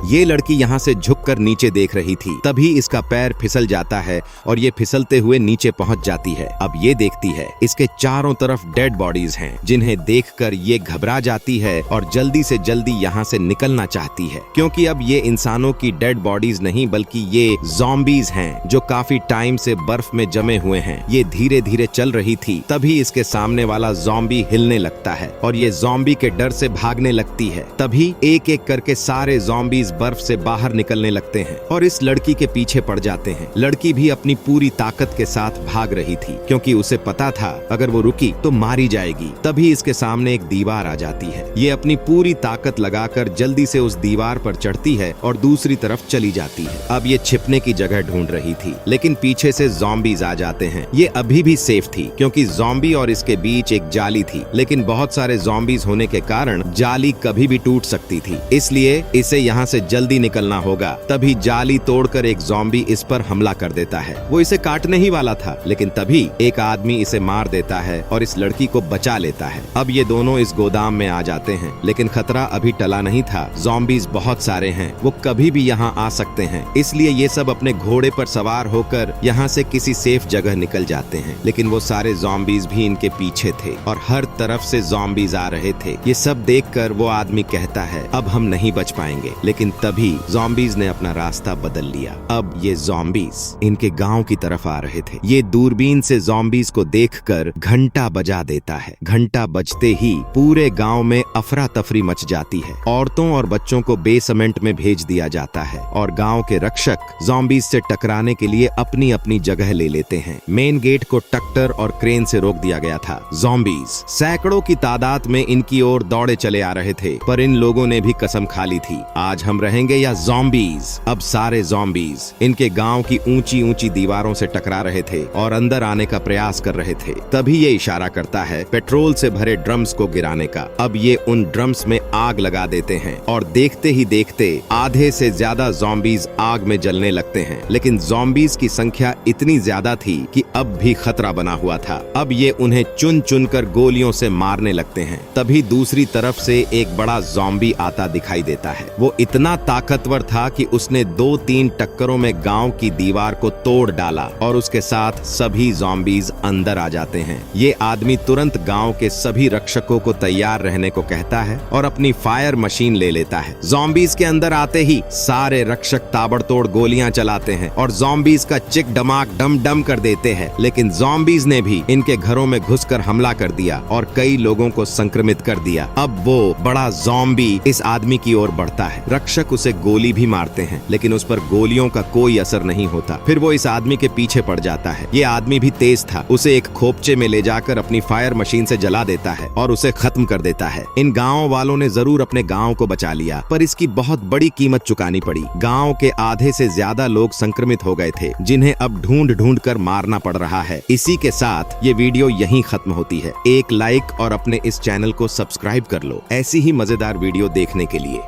ये लड़की यहाँ से झुककर नीचे देख रही थी। तभी इसका पैर फिसल जाता है और ये फिसलते हुए नीचे पहुंच जाती है। अब ये देखती है इसके चारों तरफ डेड बॉडीज हैं, जिन्हें देखकर ये घबरा जाती है और जल्दी से जल्दी यहाँ से निकलना चाहती है, क्योंकि अब ये इंसानों की डेड बॉडीज नहीं बल्कि ये ज़ॉम्बीज हैं जो काफी टाइम से बर्फ में जमे हुए हैं। ये धीरे धीरे चल रही थी। तभी इसके सामने वाला ज़ॉम्बी हिलने लगता है और ये ज़ॉम्बी के डर से भागने लगती है। तभी एक एक करके सारे ज़ॉम्बीज बर्फ से बाहर निकलने लगते हैं और इस लड़की के पीछे पड़ जाते हैं। लड़की भी अपनी पूरी ताकत के साथ भाग रही थी, क्योंकि उसे पता था अगर वो रुकी तो मारी जाएगी। तभी इसके सामने एक दीवार आ जाती है। ये अपनी पूरी ताकत लगाकर जल्दी से उस दीवार पर चढ़ती है और दूसरी तरफ चली जाती है। अब ये छिपने की जगह ढूंढ रही थी, लेकिन पीछे से ज़ॉम्बीज आ जाते हैं। ये अभी भी सेफ थी, क्योंकि ज़ॉम्बी और इसके बीच एक जाली थी, लेकिन बहुत सारे ज़ॉम्बीज होने के कारण जाली कभी भी टूट सकती थी। इसलिए इसे यहाँ से जल्दी निकलना होगा। तभी जाली तोड़कर एक ज़ॉम्बी इस पर हमला कर देता है। वो इसे काटने ही वाला था, लेकिन तभी एक आदमी इसे मार देता है और इस लड़की को बचा लेता है। अब ये दोनों इस गोदाम में आ जाते हैं, लेकिन खतरा अभी टला नहीं था। ज़ॉम्बीज बहुत सारे हैं, वो कभी भी यहाँ आ सकते हैं। इसलिए ये सब अपने घोड़े पर सवार होकर यहाँ से किसी सेफ जगह निकल जाते हैं। लेकिन वो सारे ज़ॉम्बीज भी इनके पीछे थे और हर तरफ से ज़ॉम्बीज आ रहे थे। ये सब देखकर वो आदमी कहता है अब हम नहीं बच पाएंगे। लेकिन तभी ज़ॉम्बीज ने अपना रास्ता बदल लिया। अब ये ज़ॉम्बीज इनके गांव की तरफ आ रहे थे। ये दूरबीन से ज़ॉम्बीज को देखकर घंटा बजा देता है। घंटा बजते ही पूरे गांव में अफरा तफरी मच जाती है। औरतों और बच्चों को बेसमेंट में भेज दिया जाता है और गांव के रक्षक ज़ॉम्बीज से टकराने के लिए अपनी अपनी जगह ले लेते हैं। मेन गेट को ट्रैक्टर और क्रेन से रोक दिया गया था। ज़ॉम्बीज सैकड़ों की तादाद में इनकी ओर दौड़े चले आ रहे थे, पर इन लोगों ने भी कसम खा ली थी, आज हम रहेंगे या ज़ॉम्बीज। अब सारे ज़ॉम्बीज इनके गांव की ऊंची ऊंची दीवारों से टकरा रहे थे और अंदर आने का प्रयास कर रहे थे। तभी ये इशारा करता है पेट्रोल से भरे ड्रम्स को गिराने का। अब ये उन ड्रम्स में आग लगा देते हैं और देखते ही देखते आधे से ज्यादा ज़ॉम्बीज आग में जलने लगते हैं। लेकिन ज़ॉम्बीज की संख्या इतनी ज्यादा थी कि अब भी खतरा बना हुआ था। अब ये उन्हें चुन चुन कर गोलियों से मारने लगते हैं। तभी दूसरी तरफ से एक बड़ा ज़ॉम्बी आता दिखाई देता है। वो इतना ताकतवर था कि उसने 2-3 टक्करों में गांव की दीवार को तोड़ डाला और उसके साथ सभी ज़ॉम्बीज अंदर आ जाते हैं। ये आदमी तुरंत गांव के सभी रक्षकों को तैयार रहने को कहता है और अपनी फायर मशीन ले लेता है। ज़ॉम्बीज के अंदर आते ही सारे रक्षक ताबड़तोड़ गोलियां चलाते हैं और ज़ॉम्बीज का चिक डमाक डम डम कर देते हैं। लेकिन ज़ॉम्बीज ने भी इनके घरों में घुसकर हमला कर दिया और कई लोगों को संक्रमित कर दिया। अब वो बड़ा ज़ॉम्बी इस आदमी की ओर बढ़ता है। रक्षक उसे गोली भी मारते हैं, लेकिन उस पर गोलियों का कोई असर नहीं होता। फिर वो इस आदमी के पीछे पड़ जाता है। ये आदमी भी तेज था। उसे एक खोपचे में ले जाकर अपनी फायर मशीन से जला देता है और उसे खत्म कर देता है। इन गाँव वालों ने जरूर अपने गाँव को बचा लिया, पर इसकी बहुत बड़ी कीमत चुकानी पड़ी। गाँव के आधे से ज्यादा लोग संक्रमित हो गए थे, जिन्हें अब ढूंढ ढूंढ कर मारना पड़ रहा है। इसी के साथ ये वीडियो यहीं खत्म होती है। एक लाइक और अपने इस चैनल को सब्सक्राइब कर लो ऐसी ही मजेदार वीडियो देखने के लिए।